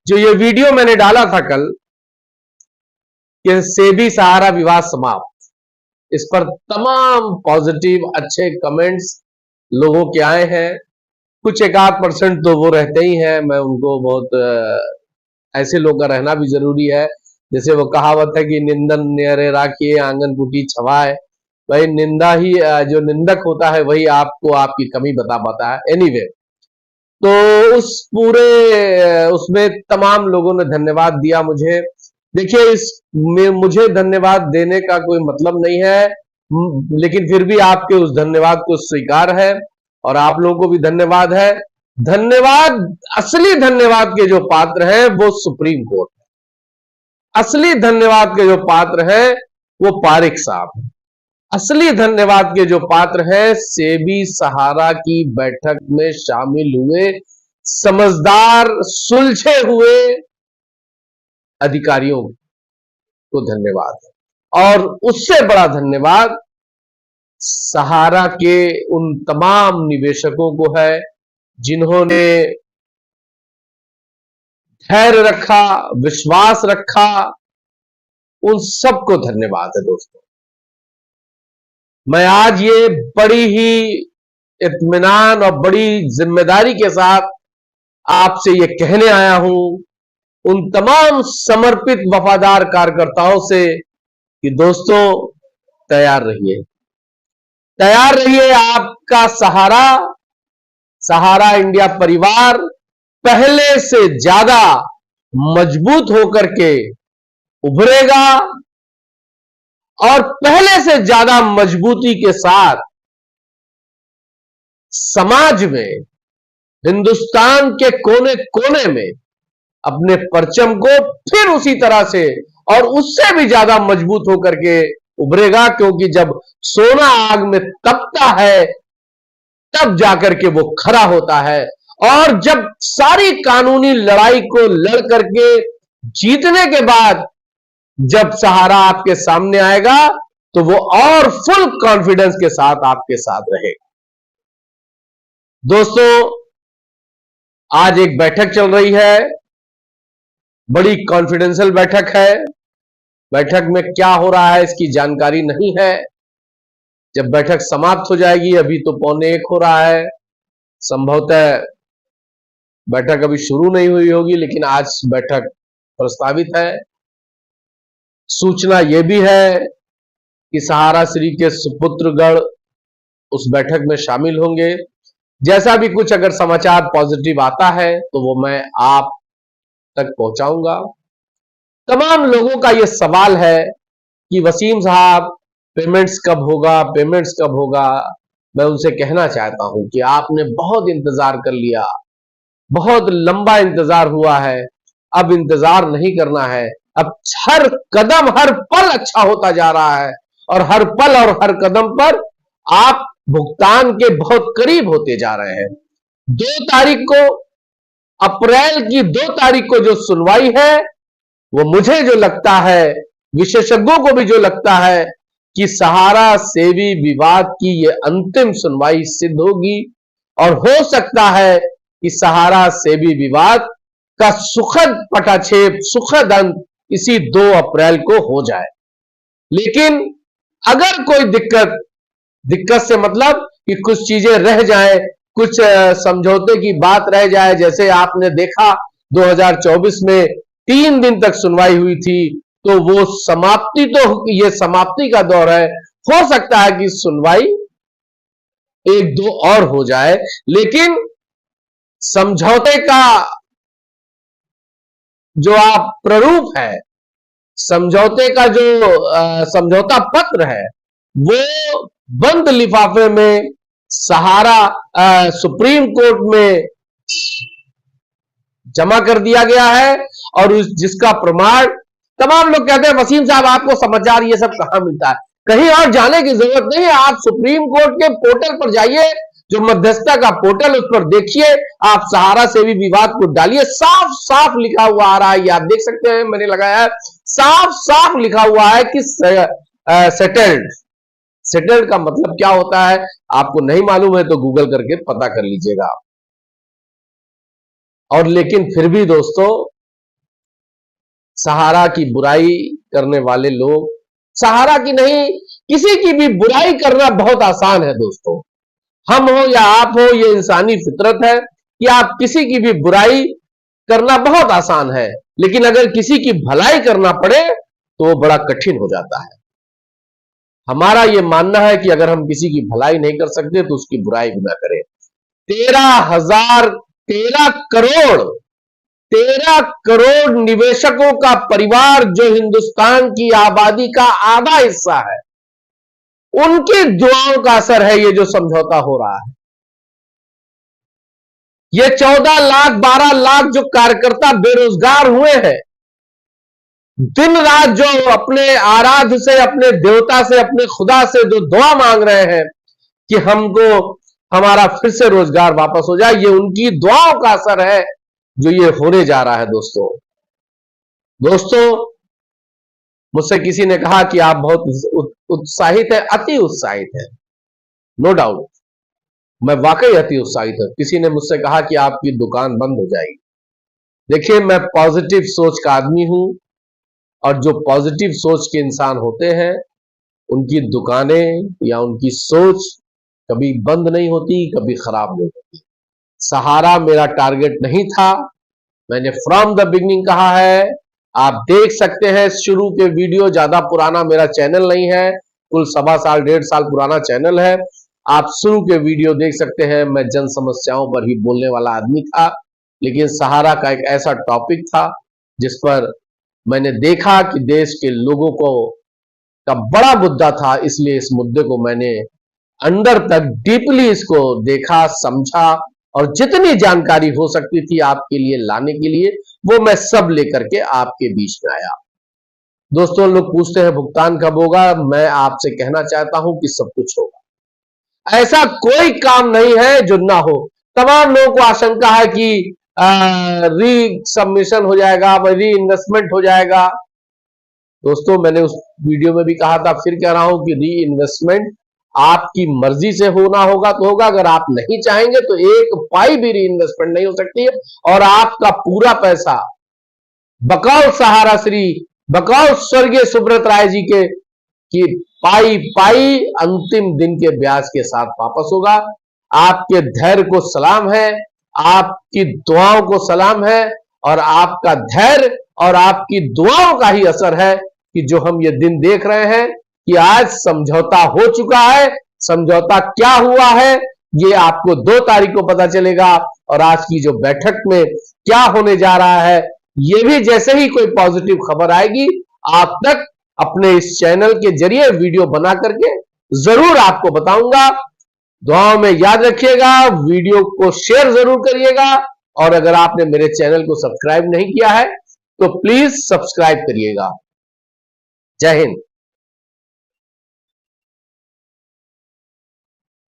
जो ये वीडियो मैंने डाला था कल कि सेबी सहारा विवाद समाप्त, इस पर तमाम पॉजिटिव अच्छे कमेंट्स लोगों के आए हैं। कुछ 1-8% तो वो रहते ही हैं, मैं उनको बहुत ऐसे लोगों का रहना भी जरूरी है। जैसे वो कहावत है कि निंदन न्यारे राखिए आंगन पुटी छवाए, भाई निंदा ही जो निंदक होता है वही आपको आपकी कमी बता पाता है। एनीवे, तो उस पूरे उसमें तमाम लोगों ने धन्यवाद दिया मुझे। देखिए, इसमें मुझे धन्यवाद देने का कोई मतलब नहीं है, लेकिन फिर भी आपके उस धन्यवाद को स्वीकार है और आप लोगों को भी धन्यवाद है। धन्यवाद, असली धन्यवाद के जो पात्र हैं वो सुप्रीम कोर्ट है। असली धन्यवाद के जो पात्र हैं वो पारिक साहब हैं। असली धन्यवाद के जो पात्र हैं सेबी सहारा की बैठक में शामिल हुए समझदार सुलझे हुए अधिकारियों को धन्यवाद है। और उससे बड़ा धन्यवाद सहारा के उन तमाम निवेशकों को है जिन्होंने धैर्य रखा, विश्वास रखा। उन सबको धन्यवाद है दोस्तों। मैं आज ये बड़ी ही इत्मीनान और बड़ी जिम्मेदारी के साथ आपसे ये कहने आया हूं उन तमाम समर्पित वफादार कार्यकर्ताओं से कि दोस्तों तैयार रहिए, तैयार रहिए। आपका सहारा, सहारा इंडिया परिवार पहले से ज्यादा मजबूत होकर के उभरेगा और पहले से ज्यादा मजबूती के साथ समाज में, हिंदुस्तान के कोने कोने में अपने परचम को फिर उसी तरह से और उससे भी ज्यादा मजबूत होकर के उभरेगा। क्योंकि जब सोना आग में तपता है तब जाकर के वो खड़ा होता है, और जब सारी कानूनी लड़ाई को लड़ करके जीतने के बाद जब सहारा आपके सामने आएगा तो वो और फुल कॉन्फिडेंस के साथ आपके साथ रहेगा। दोस्तों, आज एक बैठक चल रही है, बड़ी कॉन्फिडेंशियल बैठक है। बैठक में क्या हो रहा है इसकी जानकारी नहीं है। जब बैठक समाप्त हो जाएगी, अभी तो 1:45 हो रहा है, संभवतः बैठक अभी शुरू नहीं हुई होगी, लेकिन आज बैठक प्रस्तावित है। सूचना यह भी है कि सहारा श्री के सुपुत्रगण उस बैठक में शामिल होंगे। जैसा भी कुछ अगर समाचार पॉजिटिव आता है तो वो मैं आप तक पहुंचाऊंगा। तमाम लोगों का यह सवाल है कि वसीम साहब पेमेंट्स कब होगा, पेमेंट्स कब होगा। मैं उनसे कहना चाहता हूं कि आपने बहुत इंतजार कर लिया, बहुत लंबा इंतजार हुआ है, अब इंतजार नहीं करना है। अब हर कदम हर पल अच्छा होता जा रहा है और हर पल और हर कदम पर आप भुगतान के बहुत करीब होते जा रहे हैं। 2 तारीख को, अप्रैल की 2 तारीख को जो सुनवाई है वो मुझे जो लगता है, विशेषज्ञों को भी जो लगता है कि सहारा सेबी विवाद की ये अंतिम सुनवाई सिद्ध होगी और हो सकता है कि सहारा सेबी विवाद का सुखद पटाक्षेप, सुखद अंत इसी 2 अप्रैल को हो जाए। लेकिन अगर कोई दिक्कत से मतलब कि कुछ चीजें रह जाए, कुछ समझौते की बात रह जाए, जैसे आपने देखा 2024 में 3 दिन तक सुनवाई हुई थी, तो वो समाप्ति, तो ये समाप्ति का दौर है। हो सकता है कि सुनवाई 1-2 और हो जाए, लेकिन समझौते का जो आप प्रारूप है, समझौते का जो समझौता पत्र है, वो बंद लिफाफे में सहारा सुप्रीम कोर्ट में जमा कर दिया गया है। और जिसका प्रमाण तमाम लोग कहते हैं वसीम साहब आपको समाचार ये सब कहां मिलता है, कहीं और जाने की जरूरत नहीं है। आप सुप्रीम कोर्ट के पोर्टल पर जाइए, जो मध्यस्थता का पोर्टल, उस पर देखिए, आप सहारा सेबी विवाद को डालिए, साफ साफ लिखा हुआ आ रहा है, ये आप देख सकते हैं, मैंने लगाया है, साफ साफ लिखा हुआ है कि सेटल्ड। सेटल्ड का मतलब क्या होता है आपको नहीं मालूम है तो गूगल करके पता कर लीजिएगा। और लेकिन फिर भी दोस्तों, सहारा की बुराई करने वाले लोग, सहारा की नहीं किसी की भी बुराई करना बहुत आसान है दोस्तों। हम हो या आप हो, ये इंसानी फितरत है कि आप किसी की भी बुराई करना बहुत आसान है, लेकिन अगर किसी की भलाई करना पड़े तो वो बड़ा कठिन हो जाता है। हमारा ये मानना है कि अगर हम किसी की भलाई नहीं कर सकते तो उसकी बुराई भी ना करें। 13 करोड़ निवेशकों का परिवार जो हिंदुस्तान की आबादी का आधा हिस्सा है, उनकी दुआओं का असर है ये जो समझौता हो रहा है। ये 14 लाख 12 लाख जो कार्यकर्ता बेरोजगार हुए हैं, दिन रात जो अपने आराध्य से, अपने देवता से, अपने खुदा से जो दुआ मांग रहे हैं कि हमको हमारा फिर से रोजगार वापस हो जाए, ये उनकी दुआओं का असर है जो ये होने जा रहा है दोस्तों। मुझसे किसी ने कहा कि आप बहुत उत्साहित है, अति उत्साहित है। नो डाउट, मैं वाकई अति उत्साहित हूं। किसी ने मुझसे कहा कि आपकी दुकान बंद हो जाएगी। देखिए, मैं पॉजिटिव सोच का आदमी हूं, और जो पॉजिटिव सोच के इंसान होते हैं उनकी दुकानें या उनकी सोच कभी बंद नहीं होती, कभी खराब नहीं होती। सहारा मेरा टारगेट नहीं था, मैंने फ्रॉम द बिगिनिंग कहा है। आप देख सकते हैं शुरू के वीडियो, ज्यादा पुराना मेरा चैनल नहीं है, कुल 1.25 साल 1.5 साल पुराना चैनल है। आप शुरू के वीडियो देख सकते हैं। मैं जन समस्याओं पर ही बोलने वाला आदमी था, लेकिन सहारा का एक ऐसा टॉपिक था जिस पर मैंने देखा कि देश के लोगों को का बड़ा मुद्दा था, इसलिए इस मुद्दे को मैंने अंदर तक डीपली इसको देखा, समझा, और जितनी जानकारी हो सकती थी आपके लिए लाने के लिए, वो मैं सब लेकर के आपके बीच में आया। दोस्तों, लोग पूछते हैं भुगतान कब होगा। मैं आपसे कहना चाहता हूं कि सब कुछ होगा। ऐसा कोई काम नहीं है जो ना हो। तमाम लोगों को आशंका है कि री सबमिशन हो जाएगा, री इन्वेस्टमेंट हो जाएगा। दोस्तों, मैंने उस वीडियो में भी कहा था, फिर कह रहा हूं कि री इन्वेस्टमेंट आपकी मर्जी से होना होगा तो होगा, अगर आप नहीं चाहेंगे तो एक पाई भी री इन्वेस्टमेंट नहीं हो सकती है, और आपका पूरा पैसा बकौल सहारा श्री, बकौल स्वर्गीय सुब्रत राय जी के की पाई पाई अंतिम दिन के ब्याज के साथ वापस होगा। आपके धैर्य को सलाम है, आपकी दुआओं को सलाम है, और आपका धैर्य और आपकी दुआओं का ही असर है कि जो हम ये दिन देख रहे हैं कि आज समझौता हो चुका है। समझौता क्या हुआ है ये आपको 2 तारीख को पता चलेगा, और आज की जो बैठक में क्या होने जा रहा है ये भी जैसे ही कोई पॉजिटिव खबर आएगी आप तक अपने इस चैनल के जरिए वीडियो बना करके जरूर आपको बताऊंगा। दुआओं में याद रखिएगा, वीडियो को शेयर जरूर करिएगा, और अगर आपने मेरे चैनल को सब्सक्राइब नहीं किया है तो प्लीज सब्सक्राइब करिएगा। जय हिंद।